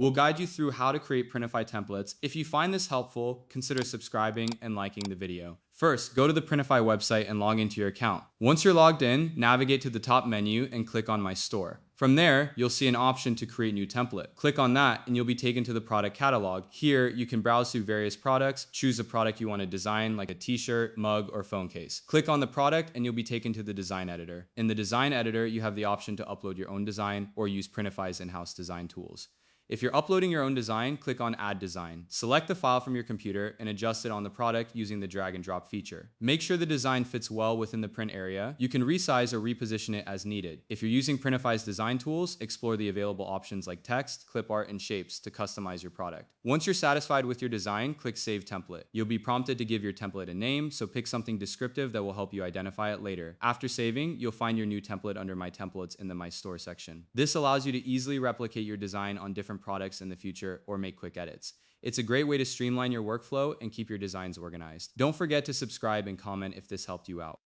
We'll guide you through how to create Printify templates. If you find this helpful, consider subscribing and liking the video. First, go to the Printify website and log into your account. Once you're logged in, navigate to the top menu and click on My Store. From there, you'll see an option to create new template. Click on that and you'll be taken to the product catalog. Here, you can browse through various products, choose a product you want to design like a t-shirt, mug, or phone case. Click on the product and you'll be taken to the design editor. In the design editor, you have the option to upload your own design or use Printify's in-house design tools. If you're uploading your own design, click on Add Design. Select the file from your computer and adjust it on the product using the drag and drop feature. Make sure the design fits well within the print area. You can resize or reposition it as needed. If you're using Printify's design tools, explore the available options like text, clip art, and shapes to customize your product. Once you're satisfied with your design, click Save Template. You'll be prompted to give your template a name, so pick something descriptive that will help you identify it later. After saving, you'll find your new template under My Templates in the My Store section. This allows you to easily replicate your design on different products in the future or make quick edits. It's a great way to streamline your workflow and keep your designs organized. Don't forget to subscribe and comment if this helped you out.